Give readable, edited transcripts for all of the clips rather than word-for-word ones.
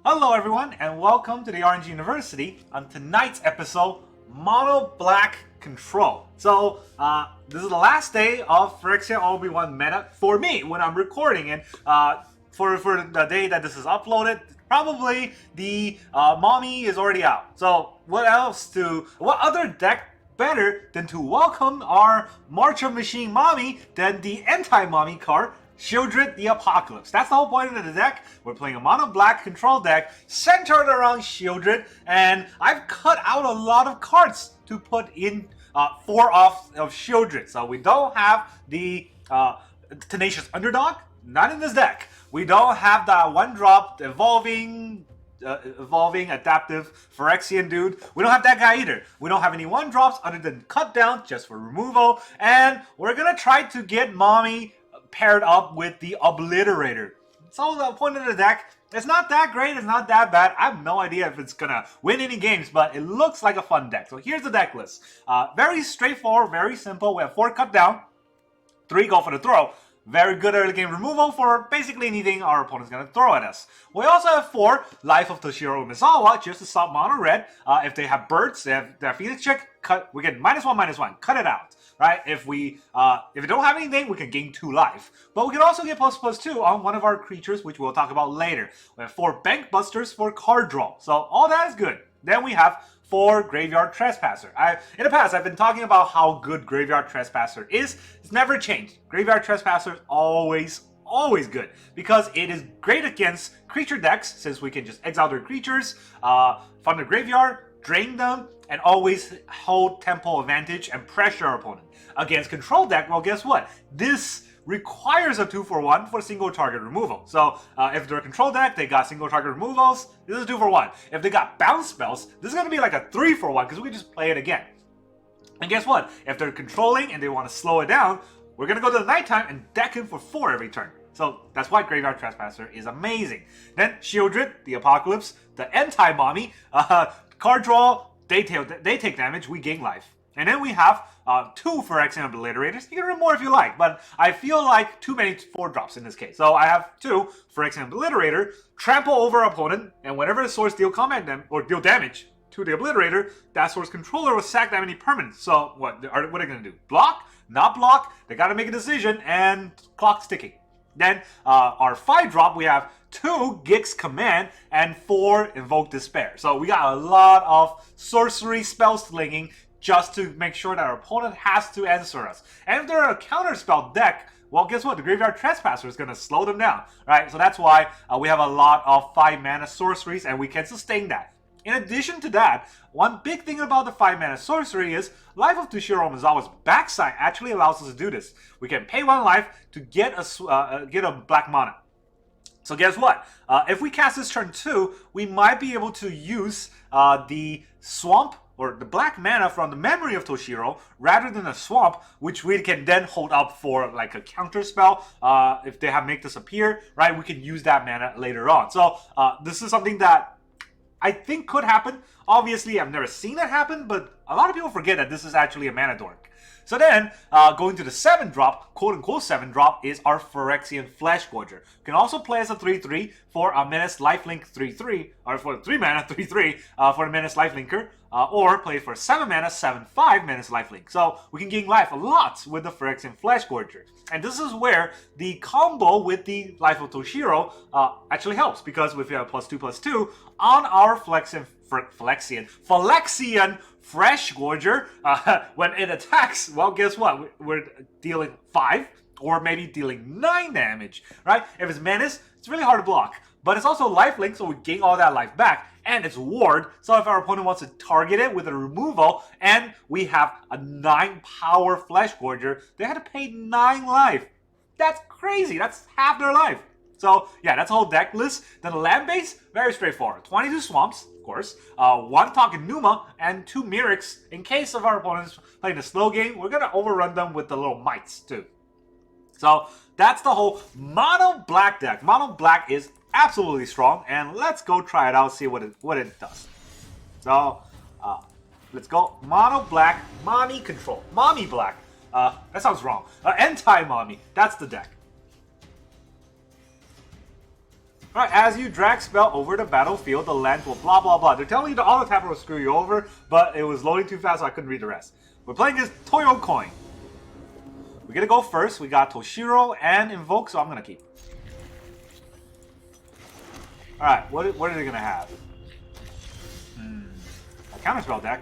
Hello everyone and welcome to the RNG University. On tonight's episode, Mono Black Control. So this is the last day of Phyrexian Obliterator meta for me when I'm recording, and for the day that this is uploaded, probably the mommy is already out. So what other deck better than to welcome our March of Machine mommy than the anti-mommy card, Sheoldred the Apocalypse. That's the whole point of the deck. We're playing a mono black control deck centered around Sheoldred, and I've cut out a lot of cards to put in 4 of Sheoldred. So we don't have the Tenacious Underdog, not in this deck. We don't have that 1-drop evolving adaptive Phyrexian dude. We don't have that guy either. We don't have any 1-drops other than cut down just for removal, and we're gonna try to get mommy paired up with the Obliterator. So the point of the deck, it's not that great, it's not that bad. I have no idea if it's gonna win any games, but it looks like a fun deck. So here's the deck list. Very straightforward, very simple. We have 4 cut down, 3 go for the throw. Very good early game removal for basically anything our opponent's going to throw at us. We also have 4 Life of Toshiro Umezawa just to stop mono red. If they have birds, they have their Phoenix check, we get -1/-1, cut it out. Right? If we don't have anything, we can gain 2 life. But we can also get ++2 on one of our creatures, which we'll talk about later. We have 4 Bank Busters for card draw. So all that is good. Then we have 4 Graveyard Trespasser. In the past, I've been talking about how good Graveyard Trespasser is. It's never changed. Graveyard Trespasser is always good because it is great against creature decks, since we can just exile their creatures from the graveyard, drain them, and always hold tempo advantage and pressure our opponent. Against control deck, well, guess what? This requires a 2-for-1 for single target removal. So if they're a control deck, they got single target removals, this is a 2-for-1. If they got bounce spells, this is going to be like a 3-for-1 because we can just play it again. And guess what? If they're controlling and they want to slow it down, we're going to go to the nighttime and deck him for 4 every turn. So that's why Graveyard Trespasser is amazing. Then Sheoldred the Apocalypse, the anti-mommy, card draw, they take damage, we gain life. And then we have 2 Phyrexian Obliterators. You can read more if you like, but I feel like too many 4-drops in this case. So I have 2 Phyrexian Obliterator, trample over opponent, and whenever the source deal deal damage to the Obliterator, that source controller will sack that many permanents. So what are they going to do? Block? Not block? They got to make a decision, and clock's ticking. Then our 5-drop, we have 2 Gix Command and 4 Invoke Despair. So we got a lot of sorcery spell slinging just to make sure that our opponent has to answer us. And if they're a counterspell deck, well, guess what? The Graveyard Trespasser is going to slow them down, right? So that's why we have a lot of 5-mana sorceries, and we can sustain that. In addition to that, one big thing about the 5-mana sorcery is Life of Toshiro Umezawa's backside actually allows us to do this. We can pay 1 life to get a black mana. So guess what? If we cast this turn 2, we might be able to use the swamp or the black mana from the memory of Toshiro rather than a swamp, which we can then hold up for like a counter spell. If they have make this appear, right, we can use that mana later on. So this is something that I think could happen. Obviously, I've never seen it happen, but a lot of people forget that this is actually a mana dork. So then, going to the 7-drop, quote-unquote 7-drop, is our Phyrexian Flesh Gorger. You can also play as a 3-3 for a Menace Lifelink 3-3, or for 3-mana 3-3 for a Menace Lifelinker, or play for 7-mana 7-5 Menace Lifelink. So we can gain life a lot with the Phyrexian Flesh Gorger. And this is where the combo with the Life of Toshiro actually helps, because if you have +2/+2 on our Phyrexian Fresh Gorger, when it attacks, well, guess what? We're dealing 5 or maybe dealing 9 damage, right? If it's Menace, it's really hard to block. But it's also lifelink, so we gain all that life back. And it's ward, so if our opponent wants to target it with a removal, and we have a 9-power Flesh Gorger, they had to pay 9 life. That's crazy. That's half their life. So yeah, that's the whole deck list. Then the land base, very straightforward. 22 swamps, of course, 1 Talking Numa, and 2 Myrics. In case of our opponents playing the slow game, we're gonna overrun them with the little mites too. So that's the whole mono black deck. Mono black is absolutely strong, and let's go try it out, see what it does. So let's go mono black, mommy control, mommy black. That sounds wrong. Anti-mommy, that's the deck. Alright, as you drag spell over the battlefield, the land will blah blah blah. They're telling you the auto tapper will screw you over, but it was loading too fast, so I couldn't read the rest. We're playing this Toyo coin. We're gonna go first. We got Toshiro and Invoke, so I'm gonna keep. Alright, what are they gonna have? A counterspell deck.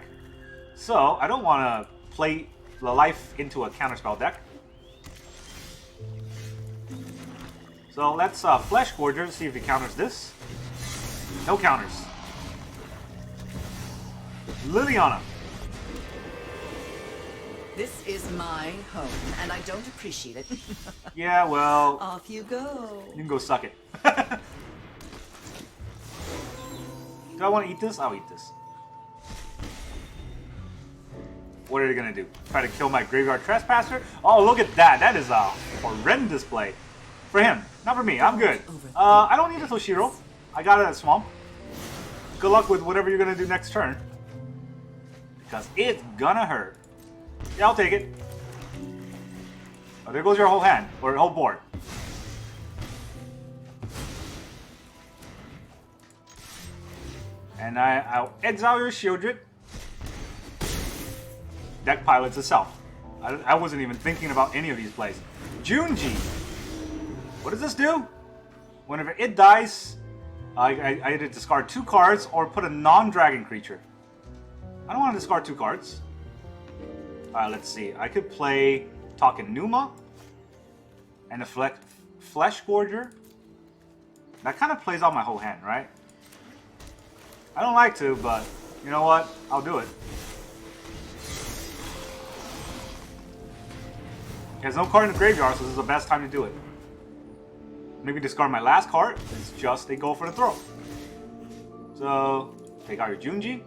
So, I don't want to play the life into a counterspell deck. So let's Flesh Gorger, see if he counters this. No counters. Liliana. This is my home, and I don't appreciate it. Yeah, well... Off you go. You can go suck it. Do I want to eat this? I'll eat this. What are they going to do? Try to kill my Graveyard Trespasser? Oh, look at that. That is a horrendous play. For him. Not for me. I'm good. I don't need a Toshiro. I got it at Swamp. Good luck with whatever you're going to do next turn. Because it's gonna hurt. Yeah, I'll take it. Oh, there goes your whole hand. Or whole board. And I'll exile your Sheoldred. Deck pilots itself. I wasn't even thinking about any of these plays. Junji. What does this do? Whenever it dies, I either discard 2 cards or put a non-dragon creature. I don't want to discard 2 cards. Let's see. I could play Numa and a Flesh Gorger. That kind of plays out my whole hand, right? I don't like to, but you know what? I'll do it. There's no card in the graveyard, so this is the best time to do it. Maybe discard my last card. It's just a go for the throw. So, take out your Junji.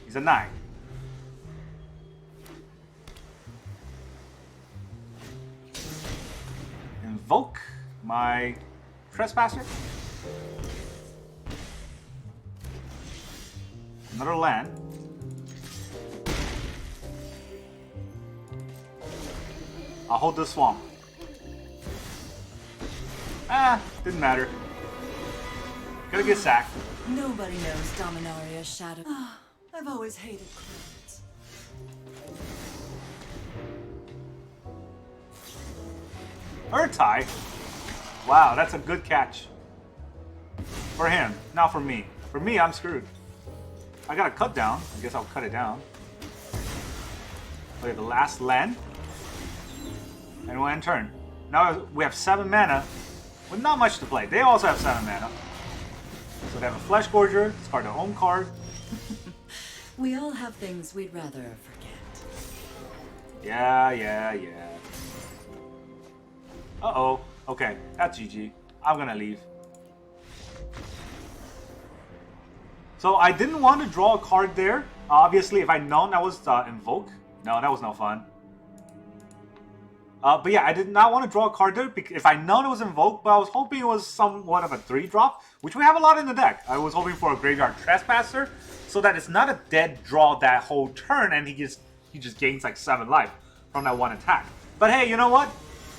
He's a 9. Invoke my Trespasser. Another land. I'll hold this swamp. Didn't matter. Gotta get sacked. Nobody knows Dominaria's shadow. I've always hated clouds. Urtai? Wow, that's a good catch. For him, not for me. For me, I'm screwed. I got a cut down. I guess I'll cut it down. Play the last land. And we'll end turn. Now we have 7 mana, with not much to play. They also have 7 mana. So they have a Flesh Gorger, discard their own card. We all have things we'd rather forget. Yeah. Uh-oh. Okay, that's GG. I'm gonna leave. So I didn't want to draw a card there. Obviously, if I'd known that was Invoke. No, that was no fun. But yeah, I did not want to draw a card there because if I'd known it was Invoke, but I was hoping it was somewhat of a 3-drop, which we have a lot in the deck. I was hoping for a Graveyard Trespasser, so that it's not a dead draw that whole turn, and he just gains like 7 life from that one attack. But hey, you know what?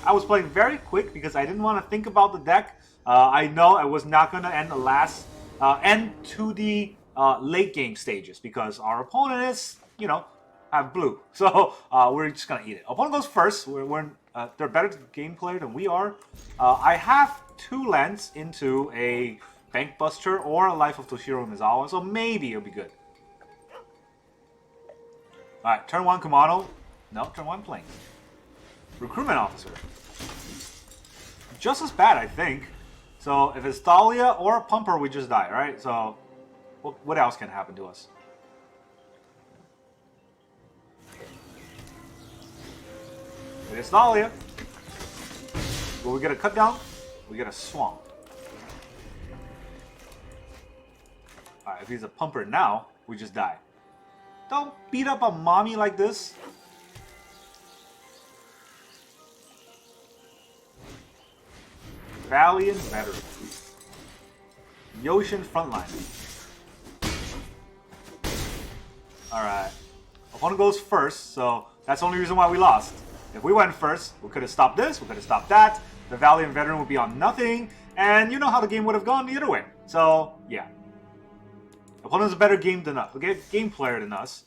I was playing very quick because I didn't want to think about the deck. I know I was not going to end the last end to the late game stages because our opponent is, you know, have blue. So we're just going to eat it. Opponent goes first. They're better game player than we are. I have 2 lands into a Bank Buster or a Life of Toshiro Umezawa, so maybe it'll be good. Alright, turn 1 Kumano. No, turn 1 Plains. Recruitment Officer. Just as bad, I think. So if it's Thalia or a Pumper, we just die, right? So what else can happen to us? It is Thalia. Will we get a cut down? We get a swamp. Alright, if he's a Pumper now, we just die. Don't beat up a mommy like this. Valiant Veteran. Yoshin Frontline. Alright. Opponent goes first, so that's the only reason why we lost. If we went first, we could have stopped this, we could have stopped that. The Valiant Veteran would be on nothing, And you know how the game would have gone the other way. So, yeah. Opponent's a better game than us. Okay, game player than us.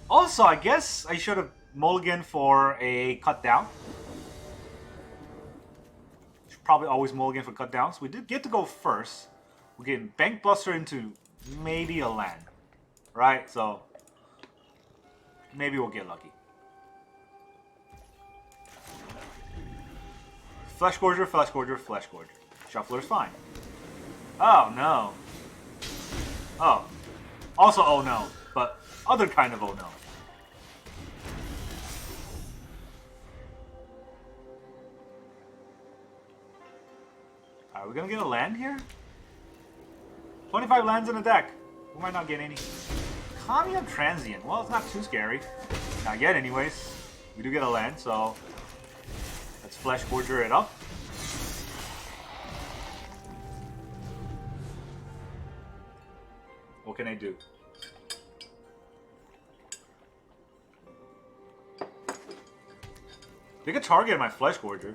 Also, I guess I should have mulliganed for a cut down. Should probably always mulligan for cut downs. We did get to go first. We're getting Bank Buster into maybe a land. Right? So, maybe we'll get lucky. Flesh Gorger, Flesh Gorger, Flesh Gorger. Shuffler's fine. Oh, no. Oh. Also, oh no. But other kind of oh no. Are we gonna get a land here? 25 lands in the deck. We might not get any. Kamiya Transient. Well, it's not too scary. Not yet, anyways. We do get a land, so let's Flesh Gorger it up. What can I do? They could target my Flesh Gorger.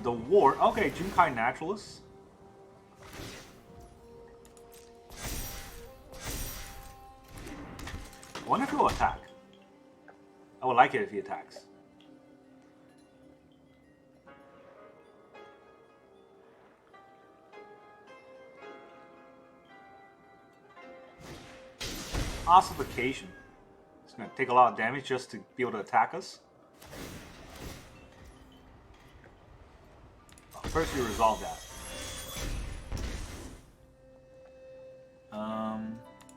The Ward. Okay, Junkai Naturalist. I wonder if he'll attack. I would like it if he attacks. Ossification. It's going to take a lot of damage just to be able to attack us. First, we resolve that.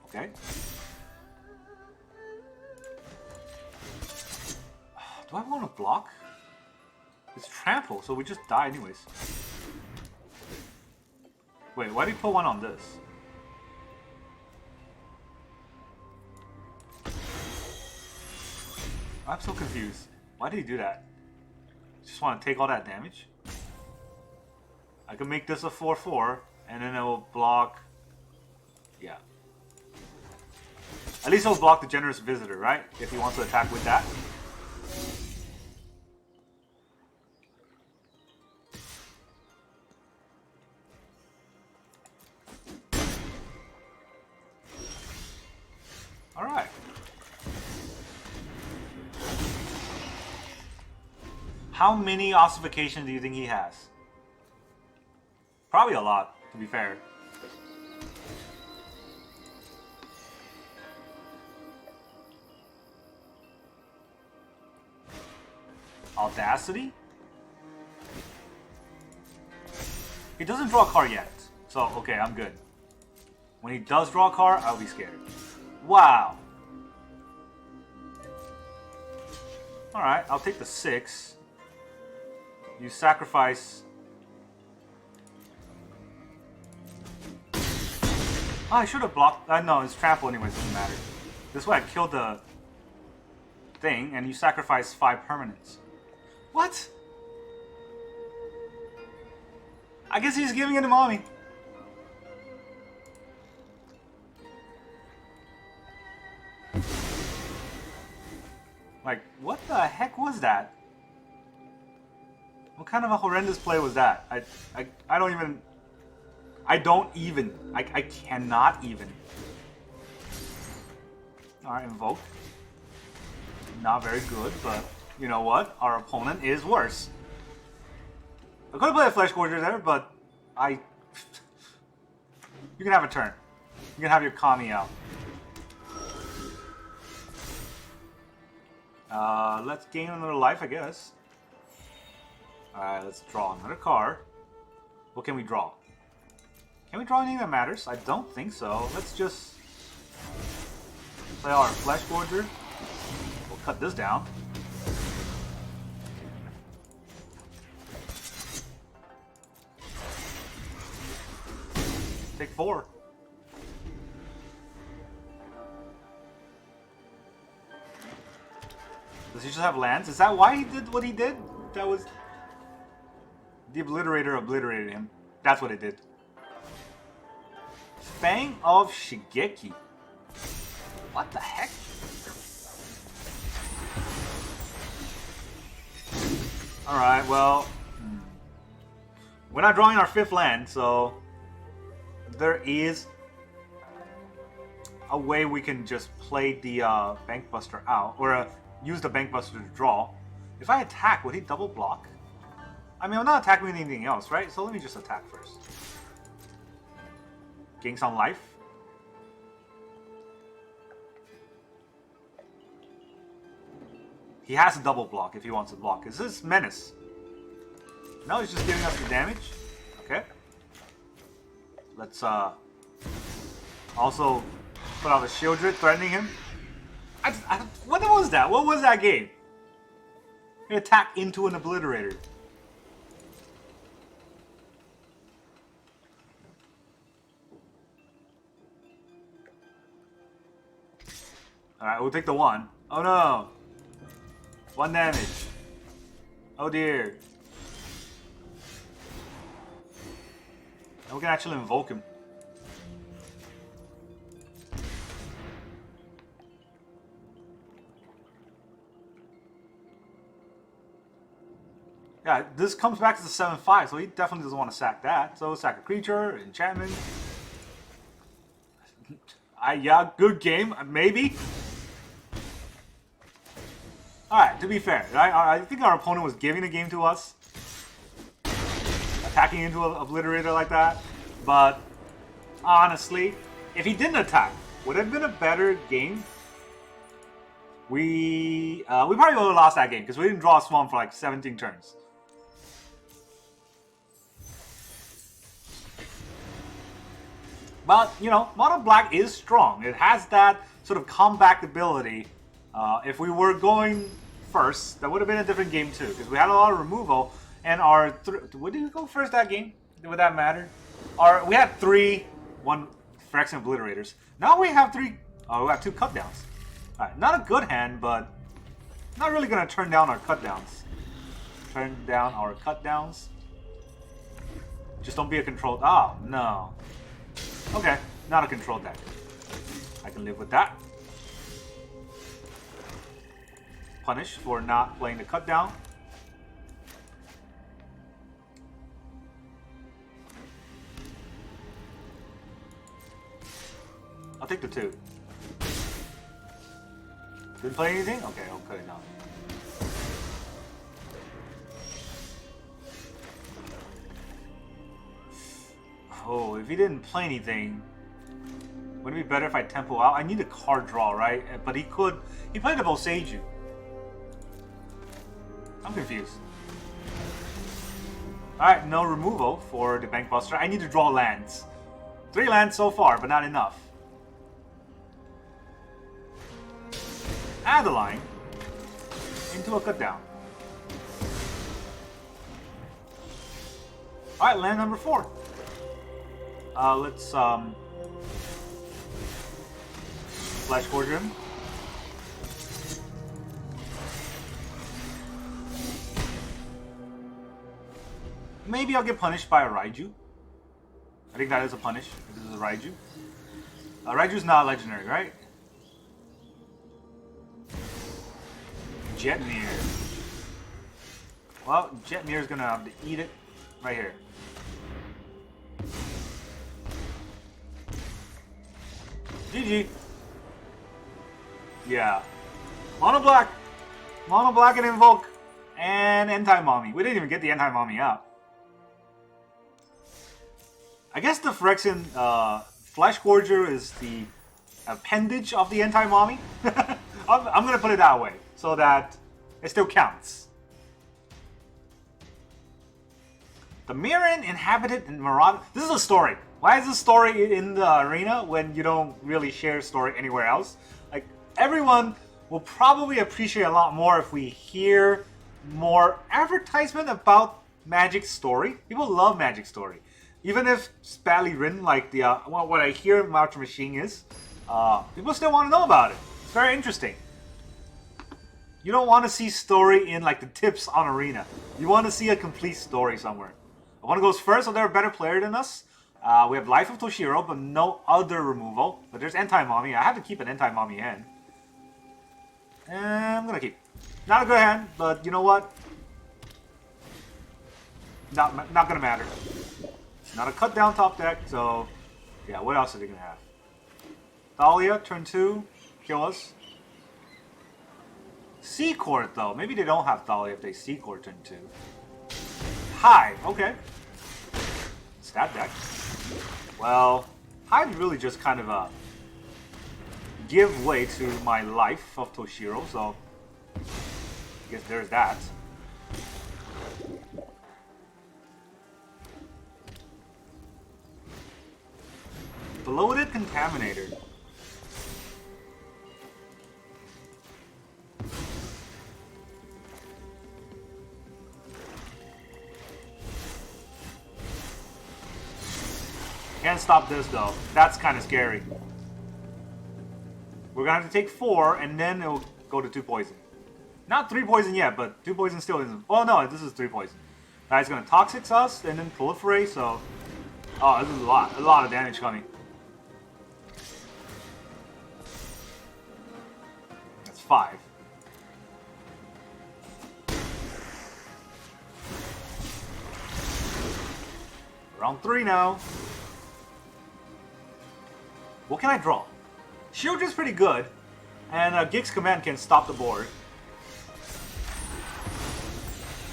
Okay. Do I want to block? It's trample, so we just die anyways. Wait, why did he put one on this? I'm so confused. Why did he do that? Just want to take all that damage? I can make this a 4/4, and then it will block. Yeah. At least it'll block the Generous Visitor, right? If he wants to attack with that. Alright. How many ossifications do you think he has? Probably a lot, to be fair. Audacity? He doesn't draw a card yet. So, okay, I'm good. When he does draw a card, I'll be scared. Wow. Alright, I'll take the 6. You sacrifice... Oh, I should have blocked... no, it's trample anyways, doesn't matter. This way I killed the thing, and you sacrifice 5 permanents. What? I guess he's giving it to mommy. Like, what the heck was that? What kind of a horrendous play was that? I don't even... I cannot even. Alright, Invoke. Not very good, but you know what? Our opponent is worse. I could have played a Flesh Gorger there, but you can have a turn. You can have your Kami out. Let's gain another life, I guess. Alright, let's draw another card. What can we draw? Can we draw anything that matters? I don't think so. Let's just play our Flesh Gorger. We'll cut this down. Take 4. Does he just have lands? Is that why he did what he did? That was... The Obliterator obliterated him. That's what it did. Fang of Shigeki. What the heck? Alright, well... We're not drawing our 5th land, so... There is... a way we can just play the Bankbuster out. Or use the Bankbuster to draw. If I attack, would he double block? I mean, I'm not attacking with anything else, right? So let me just attack first. Gain some life. He has a double block if he wants to block. Is this Menace? No, he's just giving us the damage. Okay. Let's also put out a Sheoldred threatening him. What was that? What was that game? He attacked into an Obliterator. Alright, we'll take the 1. Oh no! 1 damage. Oh dear. And we can actually invoke him. Yeah, this comes back to the 7/5, so he definitely doesn't want to sack that. So sack a creature, enchantment. Yeah, good game, maybe. Alright, to be fair, I think our opponent was giving the game to us. Attacking into an Obliterator like that. But, honestly, if he didn't attack, would it have been a better game? We probably would have lost that game, because we didn't draw a Swamp for like 17 turns. But, you know, Mono Black is strong. It has that sort of comeback ability. If we were going first, that would have been a different game too, because we had a lot of removal, and our... What did we go first that game? Would that matter? We had 3, 1 Phyrexian Obliterators. Now we have 3... Oh, we have 2 cutdowns. Alright, not a good hand, but... Not really going to turn down our cutdowns. Turn down our cutdowns. Just don't be a controlled... Oh, no. Okay, not a controlled deck. I can live with that. Punish for not playing the cut down. I'll take the 2. Didn't play anything? Okay, I'll cut it down. Oh, if he didn't play anything, would it be better if I tempo out? I need a card draw, right? But he could... He played the Boseiju. I'm confused. Alright, no removal for the Bankbuster. I need to draw lands. 3 lands so far, but not enough. Adeline into a cut down. Alright, land number 4. Let's Flash Forger him. Maybe I'll get punished by a Raiju. I think that is a punish. This is a Raiju. Raiju's not legendary, right? Jetmir. Well, Jetmir's gonna have to eat it right here. GG. Yeah. Mono Black. Mono Black and Invoke. And Anti-Mommy. We didn't even get the Anti-Mommy out. I guess the Phyrexian Flash Gorger is the appendage of the Anti-Mommy. I'm going to put it that way, so that it still counts. The Mirren inhabited in Marauder. This is a story. Why is this story in the arena when you don't really share story anywhere else? Like, everyone will probably appreciate a lot more if we hear more advertisement about Magic story. People love Magic story. Even if it's badly written, like the what I hear Master Machine is, people still want to know about it. It's very interesting. You don't want to see story in like the tips on Arena. You want to see a complete story somewhere. One goes first, so they're a better player than us. We have Life of Toshiro, but no other removal. But there's Anti-Mommy. I have to keep an Anti-Mommy hand. And I'm gonna keep. Not a good hand, but you know what? Not gonna matter. Not a cut down top deck, so yeah, what else are they gonna have? Thalia, turn 2, kill us. Seacourt though, maybe they don't have Thalia if they Seacourt turn 2. Hive, okay. Stat deck. Well, Hive really just kind of give way to my life of Toshiro, so I guess there's that. Bloated Contaminator. Can't stop this though. That's kind of scary. We're gonna have to take 4 and then it'll go to 2 poison. Not 3 poison yet, but 2 poison still isn't. Oh no, this is 3 poison. It's gonna Toxic us and then Proliferate, so. Oh, this is a lot of damage coming. That's 5. Round 3 now. What can I draw? Sheoldred's pretty good, and Gig's Command can stop the board.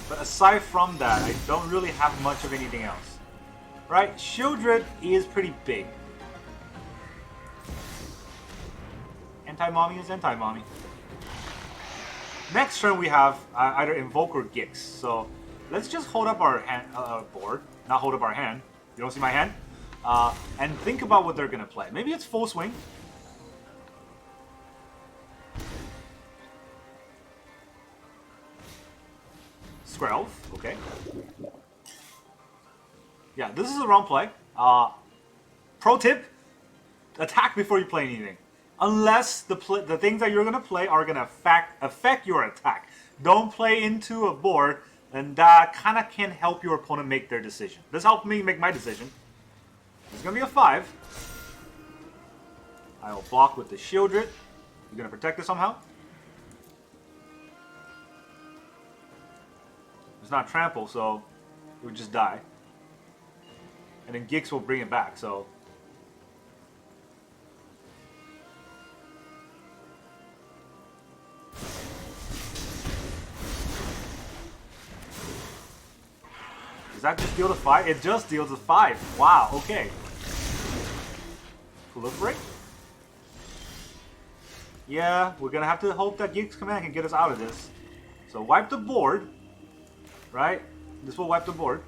But aside from that, I don't really have much of anything else. Right? Sheoldred is pretty big. Anti-Mommy is Anti-Mommy. Next turn we have either Invoke or Gix. So let's just hold up our hand, board. Not hold up our hand. You don't see my hand? And think about what they're going to play. Maybe it's Full Swing. Skrelv, okay. Yeah, this is the wrong play. Pro tip, attack before you play anything. Unless the things that you're going to play are going to affect your attack. Don't play into a board, and that kind of can help your opponent make their decision. This helped me make my decision. It's going to be a 5. I will block with the Sheoldred. You're going to protect it somehow? It's not trample, so it would just die. And then Gix will bring it back, so. Does that just deal the 5? It just deals the 5. Wow, okay. Proliferate? Yeah, we're gonna have to hope that Gig's Command can get us out of this. So wipe the board. Right? This will wipe the board.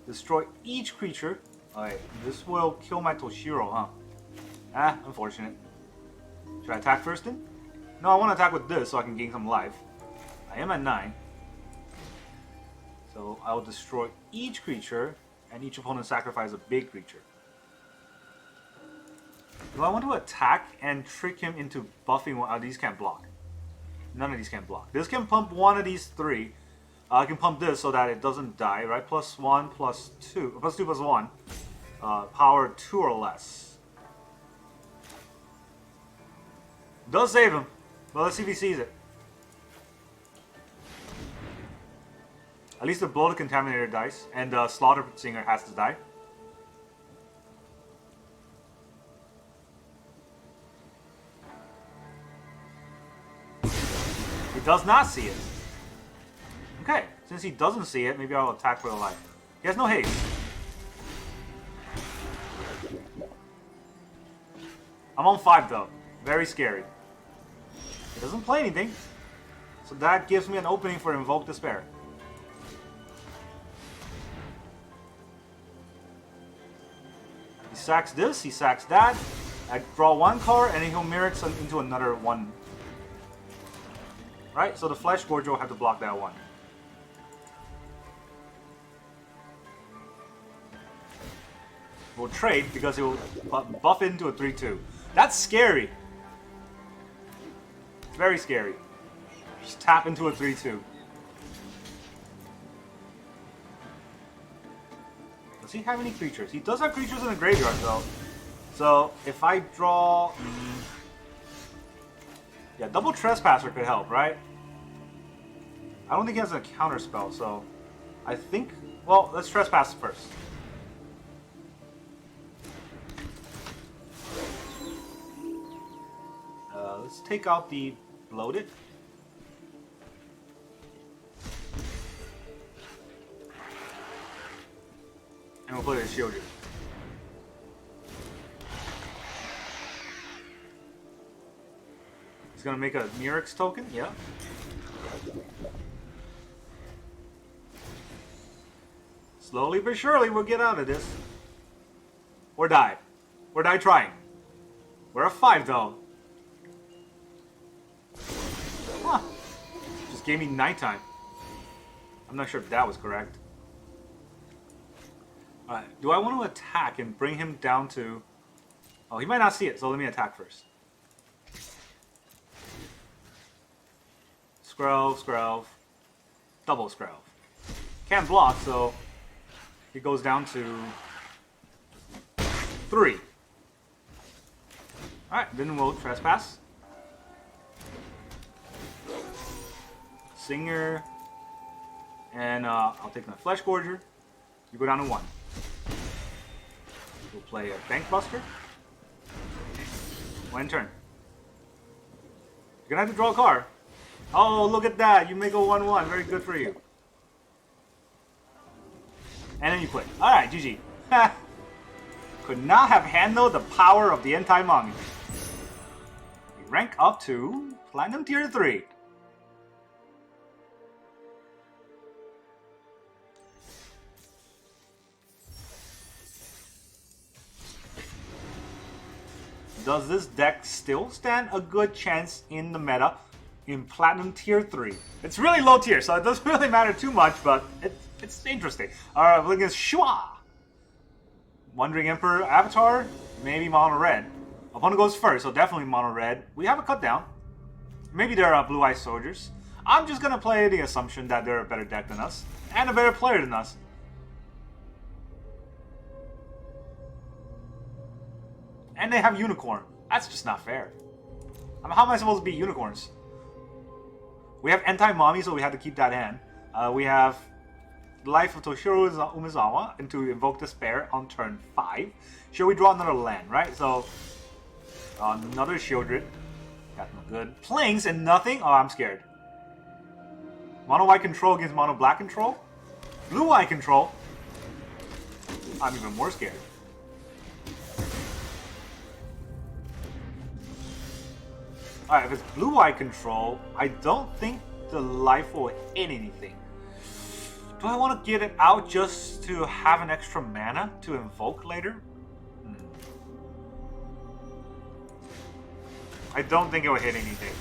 Destroy each creature. Alright, this will kill my Toshiro, huh? Ah, unfortunate. Should I attack first then? No, I want to attack with this so I can gain some life. I am at 9. So I will destroy each creature, and each opponent sacrifice a big creature. Do I want to attack and trick him into buffing one? These can't block. None of these can block. This can pump one of these 3. I can pump this so that it doesn't die, right? +1, +2. +2, +1. Power 2 or less. Does save him. But let's see if he sees it. At least the Bloated Contaminator dies, and the Slaughter Singer has to die. He does not see it. Okay, since he doesn't see it, maybe I'll attack for the life. He has no haste. I'm on 5 though. Very scary. He doesn't play anything. So that gives me an opening for Invoke Despair. He sacks this, he sacks that. I draw 1 card and then he'll mirror it into another 1. Right? So the Flesh Gorger will have to block that 1. We'll trade because it will buff into a 3-2. That's scary. It's very scary. Just tap into a 3-2. Does he have any creatures? He does have creatures in the graveyard though. So if I draw... yeah, double Trespasser could help, right? I don't think he has a counter spell, so I think Well, let's trespass first. Let's take out the bloated. And we'll play the Sheoldred. He's gonna make a Mirrex token, yeah. Slowly but surely we'll get out of this. Or die. Or die trying. We're a 5 though. Huh. Just gave me nighttime. I'm not sure if that was correct. Alright, do I want to attack and bring him down to... Oh, he might not see it, so let me attack first. Scrove. Double Scrove. Can't block, so... He goes down to... 3. Alright, then we'll trespass. Singer. And I'll take my Flesh Gorger. You go down to 1. We'll play a Bank Buster. One turn. You're gonna have to draw a card. Oh, look at that. You make a 1/1. Very good for you. And then you quit. Alright, GG. Could not have handled the power of the anti-manga. We rank up to Platinum Tier 3. Does this deck still stand a good chance in the meta in Platinum Tier 3? It's really low tier, so it doesn't really matter too much, but it's interesting. Alright, we're looking at Shua. Wandering Emperor Avatar, maybe mono red. Opponent goes first, so definitely mono red. We have a cut down. Maybe they're Blue Eye Soldiers. I'm just gonna play the assumption that they're a better deck than us and a better player than us. And they have Unicorn. That's just not fair. I mean, how am I supposed to beat Unicorns? We have Anti-Mommy, so we have to keep that hand. We have Life of Toshiro Umezawa into Invoke Despair on turn 5. Should we draw another land, right? So, another Sheoldred. Got no good. Plains and nothing? Oh, I'm scared. Mono white control against mono black control? Blue white control? I'm even more scared. Alright, if it's blue-white control, I don't think the life will hit anything. Do I want to get it out just to have an extra mana to invoke later? I don't think it will hit anything.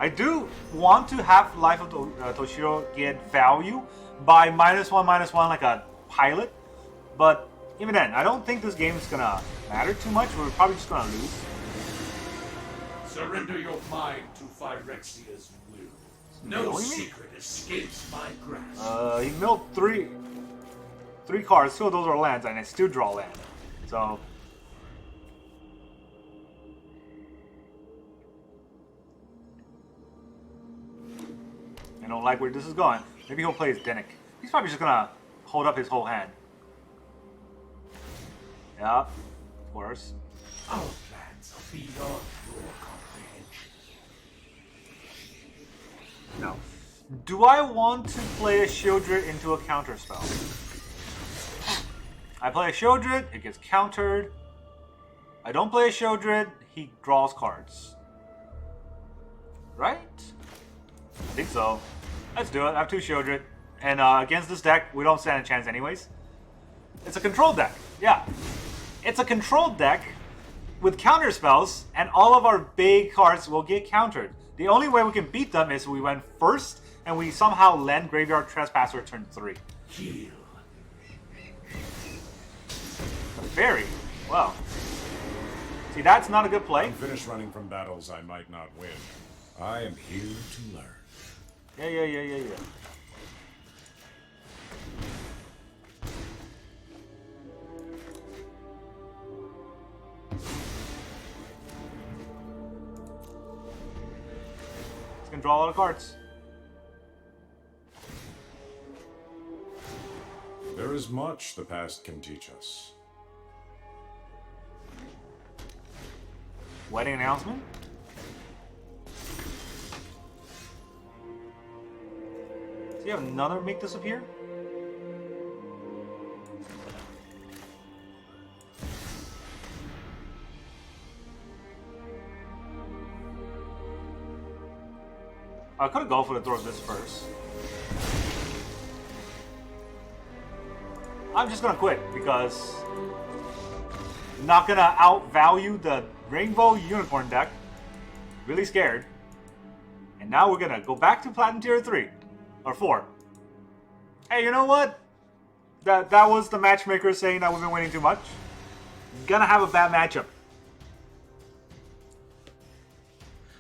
I do want to have Life of Toshiro get value by -1/-1 like a pilot, but even then, I don't think this game is going to matter too much. We're probably just going to lose. Surrender your mind to Phyrexia's will. No secret escapes my grasp. He milled three cards. 2 of those are lands, and I still draw land. So I don't like where this is going. Maybe he'll play his Dennick. He's probably just gonna hold up his whole hand. Yeah, of course. Our plans are beyond your comprehension. No. Do I want to play a Sheoldred into a counterspell? I play a Sheoldred, it gets countered. I don't play a Sheoldred, he draws cards. Right? I think so. Let's do it. I have 2 Sheoldred. And against this deck, we don't stand a chance anyways. It's a control deck. Yeah. It's a control deck with counter spells, and all of our big cards will get countered. The only way we can beat them is we went first, and we somehow land Graveyard Trespasser turn 3. Heal. Fairy. Well. See, that's not a good play. I'm finished running from battles I might not win. I am here to learn. Yeah. It's gonna draw a lot of cards. There is much the past can teach us. Wedding announcement? Do you have another make disappear? I could have gone for the throw of this first. I'm just gonna quit because I'm not gonna outvalue the Rainbow Unicorn deck. Really scared. And now we're gonna go back to Platinum Tier 3 or 4. Hey, you know what? That was the matchmaker saying that we've been winning too much. Gonna have a bad matchup.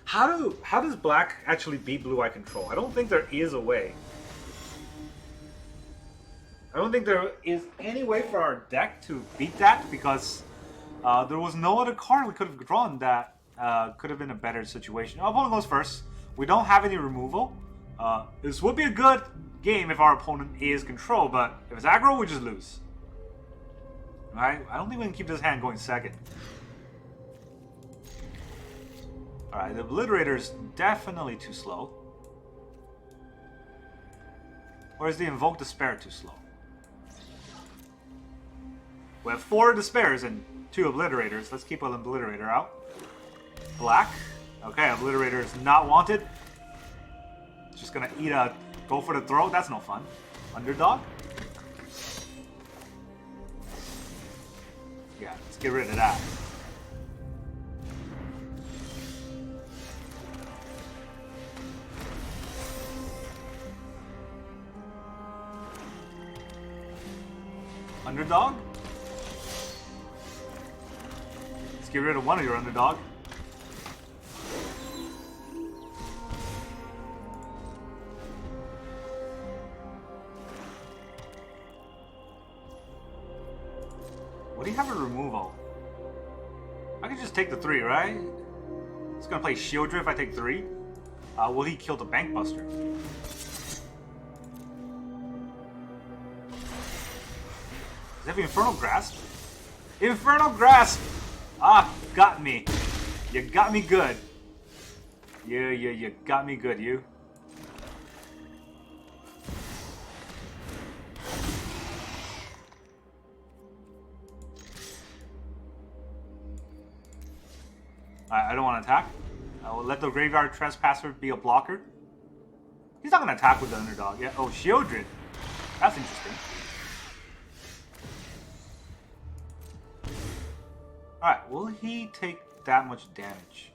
How does black actually beat blue-eye control? I don't think there is a way. I don't think there is any way for our deck to beat that because there was no other card we could have drawn that could have been a better situation. Our opponent goes first. We don't have any removal. This would be a good game if our opponent is control, but if it's aggro, we just lose. Alright, I don't think we can keep this hand going second. Alright, the Obliterator is definitely too slow. Or is the Invoke Despair too slow? We have 4 Despairs and 2 Obliterators. Let's keep an Obliterator out. Black. Okay, Obliterator is not wanted. Just gonna go for the throw. That's no fun. Underdog? Yeah, let's get rid of that. Underdog? Let's get rid of one of your underdog. What do you have a removal? I can just take the 3, right? It's gonna play Sheoldred if I take 3. Will he kill the Bankbuster? Does he have Infernal Grasp? Infernal Grasp! Ah, got me. You got me good. You got me good, you. I don't want to attack. I will let the Graveyard Trespasser be a blocker. He's not going to attack with the underdog. Yeah. Oh, Sheoldred. That's interesting. Alright, will he take that much damage?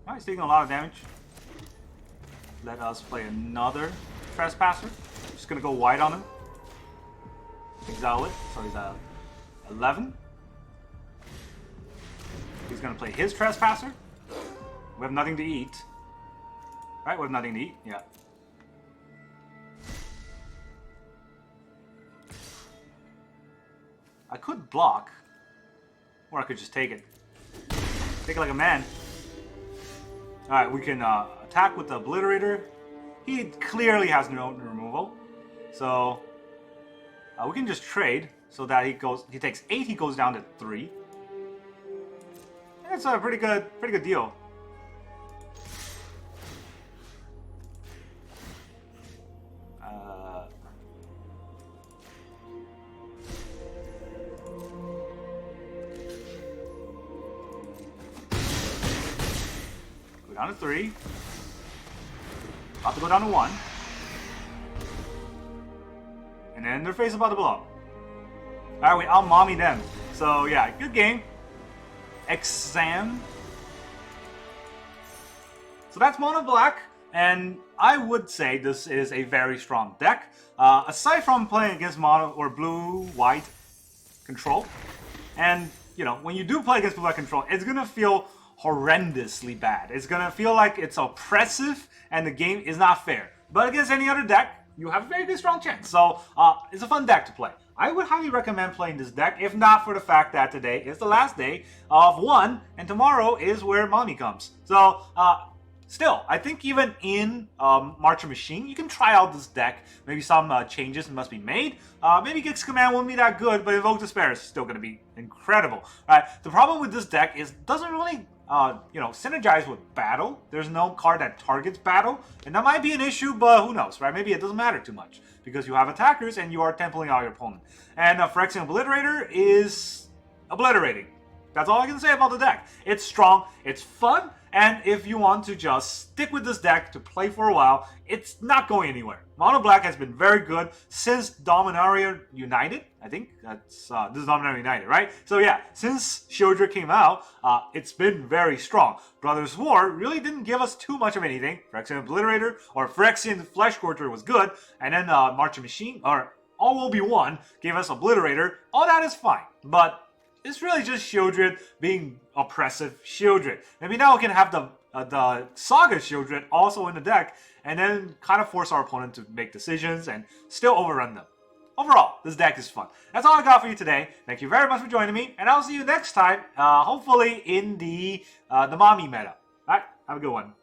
Alright, he's taking a lot of damage. Let us play another Trespasser. Just gonna go wide on him. Exile it, so he's at 11. He's gonna play his Trespasser. We have nothing to eat. Right, we have nothing to eat, yeah. I could block. Or I could just take it. Take it like a man. Alright, we can attack with the Obliterator. He clearly has no removal. So we can just trade so that he takes 8, he goes down to 3. That's a pretty good deal. Down to 3. About to go down to 1. And then their face about to blow up. Alright, we out-mommy them. So yeah, good game. Exam. So that's Mono Black. And I would say this is a very strong deck. Aside from playing against mono or blue-white control. And, you know, when you do play against blue-white control, it's going to feel horrendously bad. It's gonna feel like it's oppressive and the game is not fair. But against any other deck, you have a very good strong chance. So it's a fun deck to play. I would highly recommend playing this deck, if not for the fact that today is the last day of 1, and tomorrow is where Mommy comes. So, still, I think even in Marcher Machine, you can try out this deck. Maybe some changes must be made. Maybe Gix Command won't be that good, but Invoke Despair is still going to be incredible. Right? The problem with this deck is it doesn't really synergize with battle. There's no card that targets battle, and that might be an issue, but who knows, right? Maybe it doesn't matter too much because you have attackers and you are templing out your opponent. And Phyrexian Obliterator is obliterating. That's all I can say about the deck. It's strong, it's fun, and if you want to just stick with this deck to play for a while, it's not going anywhere. Mono Black has been very good since Dominaria United. I think that's this is Dominaria United, right? So yeah, since Sheoldred came out, it's been very strong. Brothers War really didn't give us too much of anything. Phyrexian Obliterator or Phyrexian Flesh Scorcher was good, and then Marcher Machine or All Will Be One gave us Obliterator. All that is fine, but it's really just Sheoldred being oppressive Sheoldred. Maybe now we can have the Saga Sheoldred also in the deck, and then kind of force our opponent to make decisions and still overrun them. Overall, this deck is fun. That's all I got for you today. Thank you very much for joining me, and I'll see you next time, hopefully in the Mommy meta. Alright, have a good one.